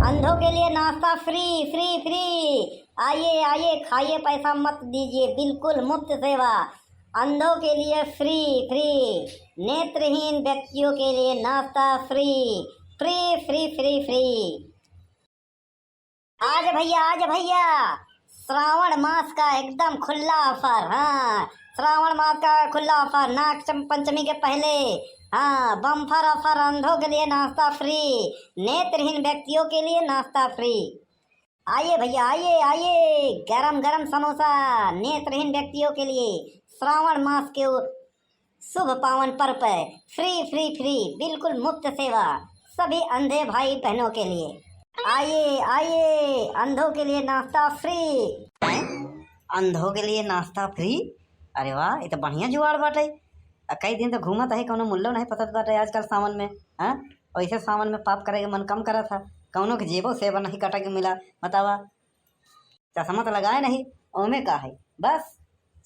अंधों के लिए नाश्ता फ्री फ्री फ्री। आइए आइए खाइए, पैसा मत दीजिए, बिल्कुल मुफ्त सेवा। अंधों के लिए फ्री फ्री, नेत्रहीन व्यक्तियों के लिए नाश्ता free free free free free. आज भैया, आज भैया, श्रावण मास का एकदम खुला ऑफर। हाँ, श्रावण मास का खुला ऑफर, नाग पंचमी के पहले। हाँ, बम्फर ऑफर, अंधों के लिए नाश्ता फ्री, नेत्रहीन व्यक्तियों के लिए नाश्ता फ्री। आइए भैया, आइए आइए, गरम गरम समोसा नेत्रहीन व्यक्तियों के लिए श्रावण मास के शुभ पावन पर्व पर फ्री फ्री फ्री, बिल्कुल मुफ्त सेवा सभी अंधे भाई बहनों के लिए। आइए आइए, अंधों के लिए नाश्ता फ्री। अंधों के लिए नाश्ता फ्री? अरे वाह, ये तो बढ़िया जुगाड़ बाटे। कई दिन तो घूमत है, कोनो मूल्य नहीं पता बाटे आजकल सावन में। हाँ, वैसे सावन में पाप करे के मन कम करा था, कौनों के जेबों से नहीं कटा के मिला। बतावा, चश्मा तो लगाए नहीं, ओमे का है, बस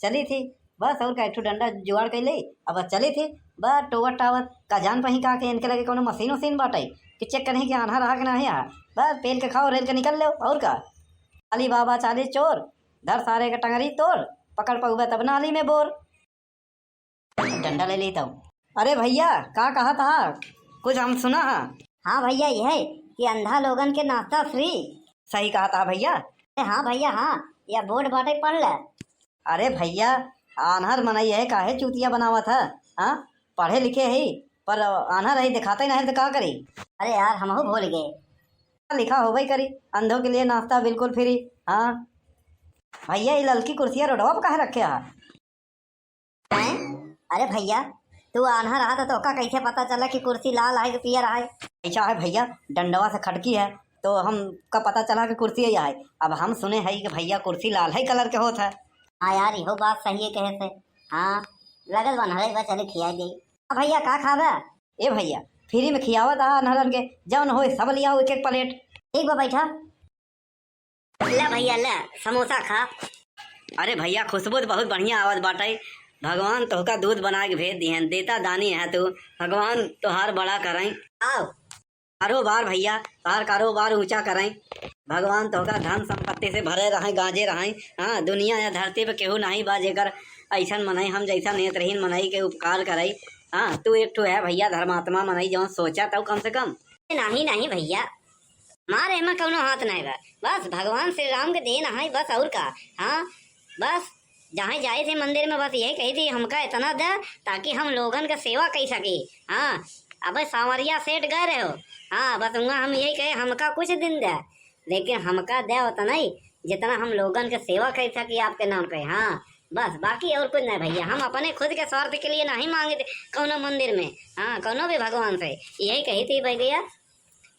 चली थी, बस और का एक डंडा जुगाड़ कर ली, अब चली थी बस टोवत टावत का जान पही का के इनके लगे कोनो मशीन वशीन बाटे कि चेक करही कि आन्हा रहा कि नहीं यहाँ, बस पेल के खाओ, रेल के निकल लो। और का अली बाबा 40 चोर, धर सारे के टंगरी तोड़, पकड़ पहुआ तब नाली में बोर। डंडा ले लेता हूँ। अरे भैया, का कहा था कुछ हम सुना। हाँ भैया, यह है कि अंधा लोगन के नाश्ता फ्री। सही कहा था भैया। हाँ भैया, हाँ, यह बोर्ड बाटे पढ़ ले। अरे भैया, आन्हर मनई है, काहे चूतिया बनावा था। हाँ, पढ़े लिखे है पर आन्हर है, दिखाते नहीं तो क्या करी। अरे यार, हम भूल गए, लिखा हो भाई करी, अंधों के लिए नाश्ता बिल्कुल फ्री। हाँ भैया, ये ललकी कुर्सियाँ रोडवा पर काहे रखे हैं? अरे भैया, तू आन्हा रहा था तो का कैसे पता चला कि कुर्सी लाल है कि पियर है? ऐसा है भैया, डंडवा से खटकी है तो हम का पता चला कि कुर्सी ही है। अब हम सुने है कि भैया कुर्सी लाल है कलर के होता है। हाँ यार, यहो बात सही है कहे से। हाँ, लगल बन बा, चले खिया दी। भैया का खावे? ए भैया, फ्री में खियावत अनहरन के, जौन हो सब लिया एक एक प्लेट। ठीक बा, बैठा। ले भैया, ले समोसा खा। अरे भैया, खुशबू तो बहुत बढ़िया आवाज बाटे। भगवान तोहका दूध बना के भेज दिहन, देता दानी है तू, भगवान तोहार बड़ा करें। आओ कारोबार भैया, तार कारोबार ऊंचा करें, भगवान तोहका धन संपत्ति से भरे रहें, गांजे रहें। हाँ, दुनिया या धरती पे केहू नहीं बा जेकर ऐसन मनई हम जैसा नेत्रहीन मनई के उपकार करे। हाँ, तू एक ठो है भैया धर्मात्मा मनई, जो सोचा तब कम से कम। नहीं नहीं भैया, मारे में कौनो हाथ नहीं बा, बस भगवान श्री राम के देन है, बस और का। हाँ, बस जहाँ जाए थे मंदिर में, बस यही कही थी हमका इतना दे ताकि हम लोगन का सेवा कर सके। हाँ, अब सांवरिया सेठ गए रहे हो। हाँ, बस वहाँ हम यही कहे हमका कुछ दिन दे, लेकिन हमका दे उतना ही जितना हम लोगन के सेवा कर सके आपके नाम पे। हाँ, बस बाकी और कुछ नहीं भैया, हम अपने खुद के स्वार्थ के लिए नहीं मांगे थे कौनो मंदिर में। हाँ, कौनो भी भगवान से यही कही थी भैया,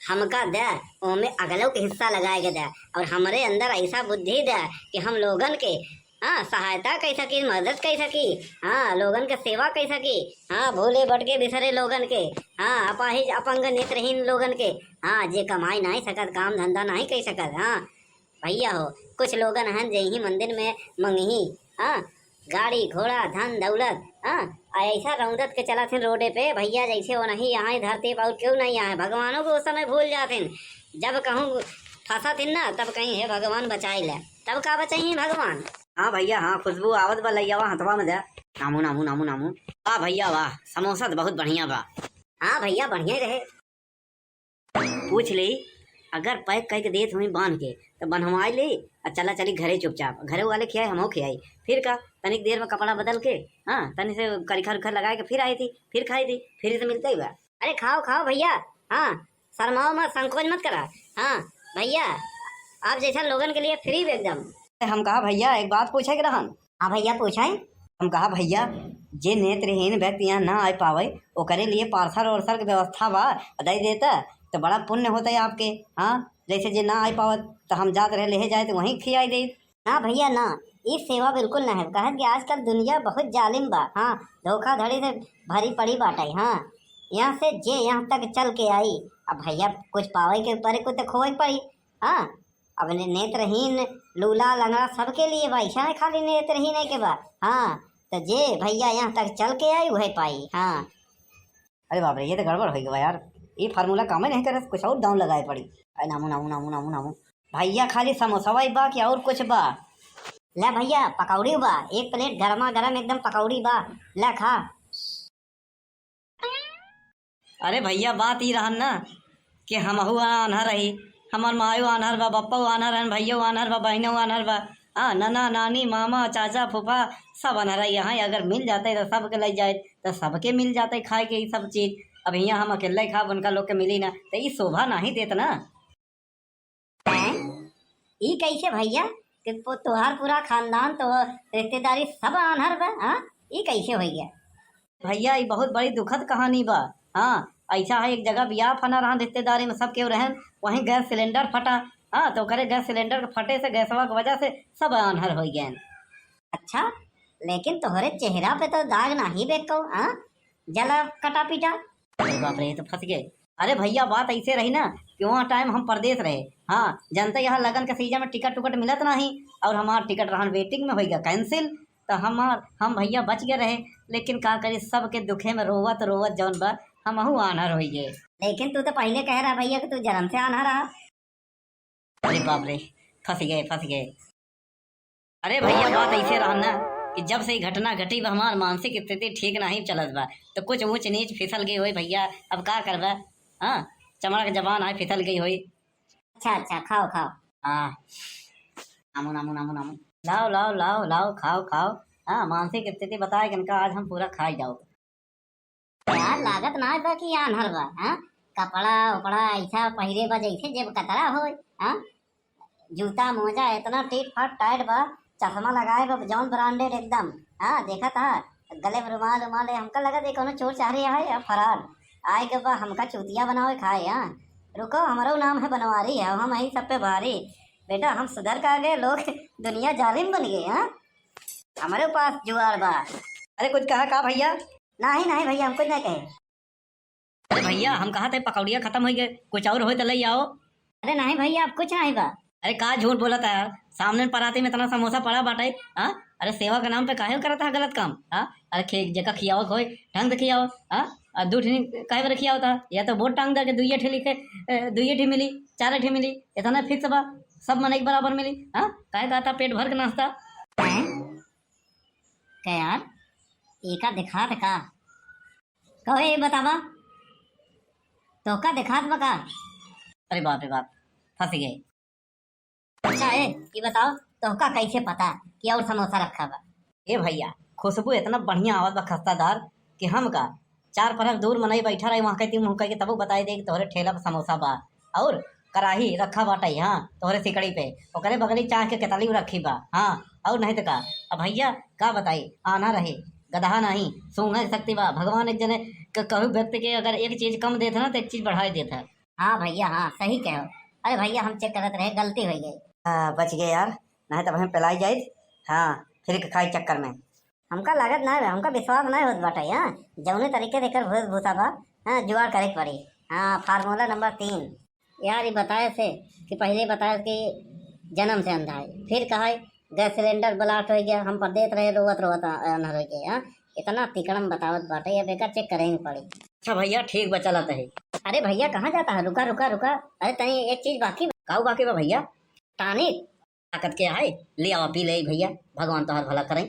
हमका दे ओमे अगलों के हिस्सा लगाए के दे, और हमारे अंदर ऐसा बुद्धि दे कि हम लोगन के हाँ सहायता कर सकी, मदद कर सकी। हाँ, लोगन के सेवा कर सकी। हाँ, भूले भटके बिसरे लोगन के, हाँ, अपाहिज अपंग नेत्रहीन लोगन के, हाँ, जे कमाई नहीं सकत, काम धंधा नहीं कर सकत। हाँ भैया हो, कुछ लोगन हैं जही मंदिर में मंगही, हाँ, गाड़ी घोड़ा धन दौलत, हाँ, ऐसा रौदत के चला थे रोडे पे भैया, जैसे वो नहीं यहाँ धरती पर क्यों नहीं आए, भगवानों को उस समय भूल जाते। जब कहूँ फंसा थे ना, तब कहीं है भगवान बचाई ले, तब का बचाई भगवान। हाँ भैया, हाँ, खुशबू आवत बा, लैया हथवा में दे। नामू नामू नामू नामू। वाह भैया वाह, समोसा तो बहुत बढ़िया बा। हाँ भैया, बढ़िया रहे। पूछ ली, अगर पैक करके देत हुई बांध के तो बनवाई ले, और चला चली घरे चुपचाप, घरे वाले खियाई हमो खियाई, फिर का तनिक देर में कपड़ा बदल के, हाँ, तनी से करीखर उखर लगा के फिर आई थी, फिर खाई थी, फिर से मिलता ही बा। अरे खाओ खाओ भैया, हाँ, शर्माओ मत, संकोच मत करा। हाँ भैया, आप जैसा लोगन के लिए फ्री एकदम। हम कहा भैया, एक बात पूछे के रहन। हाँ भैया, पूछाए। हम कहा भैया, जे नेत्रहीन व्यक्ति यहाँ ना आ पावे ओकरे लिए पार्सल वार्सल की व्यवस्था बा, दे देता तो बड़ा पुण्य होता है आपके। हाँ, जैसे जे ना आ पावत तो हम जात रहे ले जाए तो वहीं खियाई दे। ना भैया ना, ये सेवा बिल्कुल ना है, कहे कि आजकल दुनिया बहुत जालिम बा। हाँ, धोखाधड़ी से भरी पड़ी बाटे। हाँ, यहाँ से जे यहाँ तक चल के आई, अब भैया कुछ पावे के परे कुछ तो खोए पड़ी। हाँ, अब नेत्रहीन लूला लंगड़ा सबके लिए भाई, ऐसा है खाली नेत्रहीन है के बा। हाँ, तो जे भैया यहाँ तक चल के आई वही पाई। हाँ, अरे बाप रे, ये तो गड़बड़ हो गया यार। ये फार्मूला काम नहीं करे, कुछ और दाम लगाए पड़ी। अरे नामू नामू नामू नामू नामू भैया खाली समोसा वाई बा कि और कुछ बा? ले भैया पकौड़ी बा, एक प्लेट गरमा गरम एकदम पकौड़ी बा, ले खा। अरे भैया बात ही रहन ना कि हमहू आन्हर रही, हमार मायो आन्हर बा, बप्पा आन्हर हन, भैया आन्हर बा, बहनों आन्हर बा, हाँ नाना नानी मामा चाचा फूफा सब आन्हर है यहाँ। अगर मिल जाते तो सबके ले जाए, तो सबके मिल जाते खाए के ये सब चीज। अब यहाँ हम अकेले खा, उनका लोग के मिली ना, तो ये शोभा नहीं देत ना। ई कैसे भैया कि तोहार पूरा खानदान तो रिश्तेदारी सब आन्हर बा? हाँ ई कैसे हो गया भैया? ये बहुत बड़ी दुखद कहानी बा। हाँ ऐसा है, एक जगह बियाह फना रहा रिश्तेदारी में, सब केहू रहन, वहीं गैस सिलेंडर फटा। हाँ तो करे गैस सिलेंडर के फटे से गैसवा की वजह से सब आन्हर हो गए। अच्छा लेकिन तोहरे चेहरा पे तो दाग नहीं देखो, हाँ जला कटा पीटा। अरे बाप रे, तो फंस गए। अरे भैया बात ऐसे रही ना कि वहाँ टाइम हम परदेश रहे, हाँ जनता यहाँ लगन के सीजन में टिकट टुकट मिलत नहीं, और हमार टिकट रहन वेटिंग में हो गया कैंसिल। तो हम भैया बच गए रहे, लेकिन का करी सबके दुखे में रोवत रोवत जौन बा हमहू आन्हर हो गए। लेकिन तू तो पहले कह रहा भैया कि तू जन्म से आन्हर रहा। अरे बाप रे, फंस गए फंस गए। अरे भैया बात ऐसे रहा ना कि जब से ये घटना घटी बा हमार मानसिक स्थिति ठीक नहीं चलत बा, तो कुछ ऊंच नीच फिसल गई हुई भैया, अब का करबा। हाँ चमड़ा के जबान है फिसल गई हुई। अच्छा अच्छा खाओ खाओ। हाँ नामू नामू नामू नामू लाओ लाओ लाओ लाओ खाओ खाओ। हाँ मानसिक स्थिति बताए कि इनका आज हम पूरा खाई जाओ। यार लागत ना बा कि आन्हर बा, हाँ कपड़ा उपड़ा ऐसा पहिरे बा जैसे जेब कतरा हो। हाँ जूता मोजा इतना टीट फाट टाइट बा, चश्मा लगाए बा जौन ब्रांडेड एकदम। हाँ देखा था गले में रुमाल उमाल है, हमका लगा देखो ना चोर चाह रही है फरार आए के बा हमका चूतिया बनाओ खाए। हाँ रुको हमारा नाम है बनवारी है, हम यही सब पे भारी। बेटा हम सुधर का गए, लोग दुनिया जालिम बन गए। हाँ हमारे पास जुआर बा। अरे कुछ कहा का भैया? नहीं नहीं भैया हम कुछ नहीं कहे। अरे भैया हम कहा थे पकौड़िया खत्म हो गए, कुछ और हो तो ले आओ। अरे नहीं भैया अब कुछ नहीं बा। अरे का झूठ बोला था यार, सामने पराते में इतना समोसा पड़ा बाटे। हाँ अरे सेवा के नाम पे काहे करा था गलत काम? हाँ अरे जगह खियाओ खोई ढंग से खियाओ। हाँ दू ठी काहे बार खियाओ था, या तो बोट टांग दे के दुइये ठी लिखे, दुइये ठी मिली चार ठी मिली, इतना फिक्स बा सब मन एक बराबर मिली। हाँ काहे कहा था पेट भर के नाश्ता क्या यार एका दिखा था का कहो ये बतावा तो का दिखात बका? अरे बाप रे बाप फंस गए। अच्छा है ये बताओ तो का कैसे पता कि और समोसा रखा बा? ए भैया खुशबू इतना बढ़िया आवत बा खस्तादार कि हम का चार फरक दूर मनई बैठा रहे वहाँ कहती मुँह के तबो बताई दे कि तोहरे ठेला पर समोसा बा, और कराही रखा बाटे हाँ तोहरे सिकड़ी पे, ओकरे बगली चाह के केतली रखी बा। हाँ और नहीं तो का अब भैया का बताई, आना रहे गधा नहीं सूंघ सकती बा। भगवान एक जने कहू व्यक्ति के अगर एक चीज कम देता ना तो एक चीज बढ़ा देता। हाँ भैया हाँ सही कहो। अरे भैया हम चेक करते रहे गलती हो गई। बच गए यार, नहीं तब हमें पिलाई जाए। हाँ फिर के खाई चक्कर में हमका लागत ना, हमका विश्वास नहीं होत बाटे। हाँ जौने तरीके से कर भूस भूसा बा, हाँ जुगाड़ करे के पड़ी। हाँ फार्मूला नंबर 3 यार ये बताए से कि पहले बताए कि जन्म से अंधा है, फिर कहा गैस सिलेंडर ब्लास्ट हो गया, हम परदेश रहे रोवत रोवत अंधर हो गया। हाँ इतना तिकड़म बतावत बाटे, ये बेकार चेक करेंगे पड़ी। अच्छा भैया ठीक बचा लाता है। अरे भैया कहाँ जाता है, रुका रुका रुका। अरे तनी एक चीज बाकी काऊ बाकी बा भैया, टॉनिक ताकत के है ले आओ पी ले भैया, भगवान तोहर भला करें।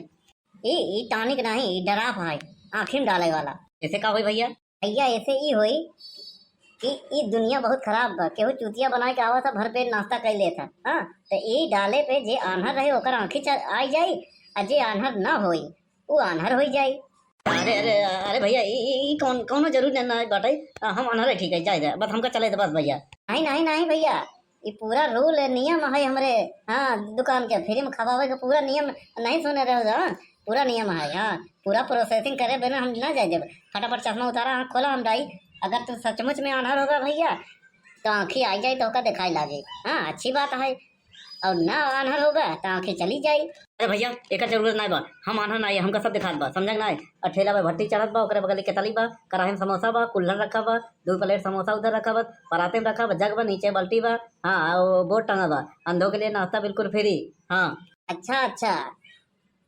ये टॉनिक नहीं ये डराफ है आँखी में डाले वाला। ऐसे का हुई भैया? भैया ऐसे ही हुई कि ये दुनिया बहुत खराब बा, केहू चूतिया बना के आवा था भर पेट नाश्ता कर लेता। हाँ तो ये डाले पे जे आन्हर रहे ओकर आँखी आई जाई, और जे आन्हर ना होई वो आन्हर हो जाई। अरे अरे अरे भैया ये कौन जरूरी ना बाटे, हम आन्हर ठीक है जाए बस हमका चले बस भैया। नहीं नहीं नहीं भैया ये पूरा रूल है नियम है हमरे। हाँ दुकान के फ्री में खवावे का पूरा नियम नहीं सुने रहे हो? हाँ पूरा नियम है। हाँ पूरा प्रोसेसिंग करे बिना हम ना जाए, जब फटाफट चश्मा उतारा आँख खोला हम डाई। अगर तू सचमुच में आन्हर होगा भैया तो आँखी आई जाए तो दिखाई लागे। हाँ अच्छी बात है, और ना आन्हर होगा तो आँखें चली जाए। अरे भैया एक जरूरत नहीं बा, हम आन्हर नहीं हमका सब दिखात बा समझ ना। और ठेला पे भट्टी चढ़त बा, ओकरे बगल केतली बा, कराही में समोसा बा, कुल्हड़ रखा बा, 2 प्लेट समोसा उधर रखा बा, पराते में रखा बा, जग बा, नीचे बाल्टी बा। हाँ बोर्ड टंगा बा, अंधों के लिए नाश्ता बिल्कुल फ्री। हाँ अच्छा अच्छा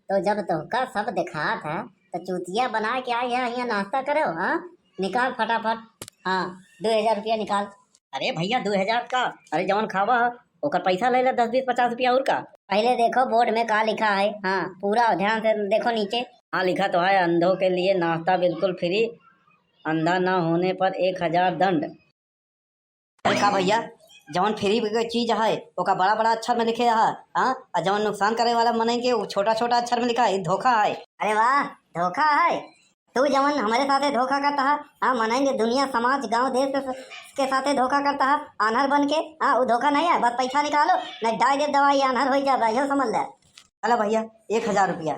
तो जब तुमका सब दिखात है तो चूतिया बना के आए यहाँ नाश्ता करो। हाँ निकाल फटाफट। हाँ 2,000 रुपया निकाल। अरे भैया 2,000 का, अरे जवन खावा ओकर पैसा ले ला 10, 20, 50 रुपया और का। पहले देखो बोर्ड में का लिखा है, हाँ पूरा ध्यान से देखो नीचे। हाँ लिखा तो है, अंधों के लिए नाश्ता बिल्कुल फ्री, अंधा ना होने पर 1,000 दंड। अरे का भैया जवन फ्री के चीज है ओका बड़ा बड़ा अक्षर में लिखे है, हाँ और जवन नुकसान करे वाला मने के वो छोटा छोटा अक्षर में लिखा है, धोखा है। अरे वाह धोखा है, तू जवन हमारे साथे धोखा करता है, हाँ मनाएंगे दुनिया समाज गांव देश के साथे धोखा करता है आन्हर बन के, हाँ वो धोखा नहीं है, बस पैसा निकालो नहीं डाल दे दवाई आन्हर हो जाए, यो समझ ले। अरे भैया 1,000 रुपया।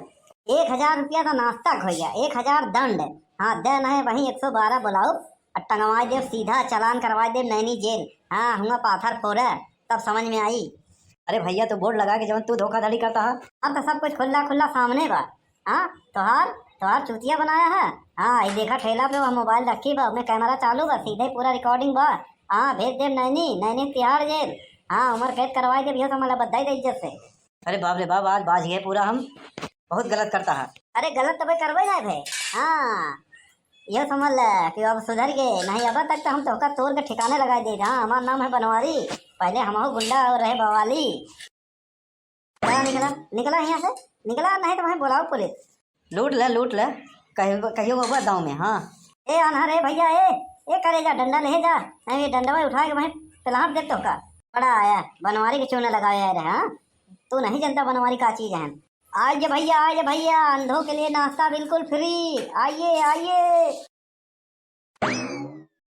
1,000 रुपया तो नाश्ता भैया, 1,000 दंड, हाँ दे नहीं वही 112 बुलाओ और टंगवा दे, सीधा चालान करवा दे नैनी जेल, हाँ हुआ पाथर फोड़े तब समझ में आई। अरे भैया तो बोर्ड लगा के जब तू धोखाधड़ी करता है, अब तो सब कुछ खुला खुला सामने बा, हाँ तोहार चूतिया बनाया है, हाँ ये देखा ठेला पे वह मोबाइल रखी बा, उसमें कैमरा चालू बा, सीधे पूरा रिकॉर्डिंग बा, हाँ भेज दे नैनी तिहाड़ जेल, हाँ उम्र कैद करवाई दे, भैया तो हमारा बधाई दे इज्जत से। अरे बाप रे बाप आज बाज गए पूरा, हम बहुत गलत करता है। अरे गलत तो भाई करवे ना भाई, हाँ ये समझ ले कि अब सुधर गए, नहीं अब तक तो हम तोहका तोड़ के ठिकाने लगा दे, हाँ हमारा नाम है बनवारी, पहले हम हो गुंडा और रहे बवाली। निकला यहाँ से निकला, नहीं तो वहीं बुलाओ पुलिस, लूट ले कहियो बाबा गाँव में। हाँ ए अनहर ए भैया ए करे जा डंडा ले जा, नहीं ये डंडा भाई उठा के वहीं पिलाट देख तो का बड़ा आया बनवारी के चूने लगाया रहे, हाँ तू नहीं जानता बनवारी का चीज है। आइए भैया अंधों के लिए नाश्ता बिल्कुल फ्री, आइए।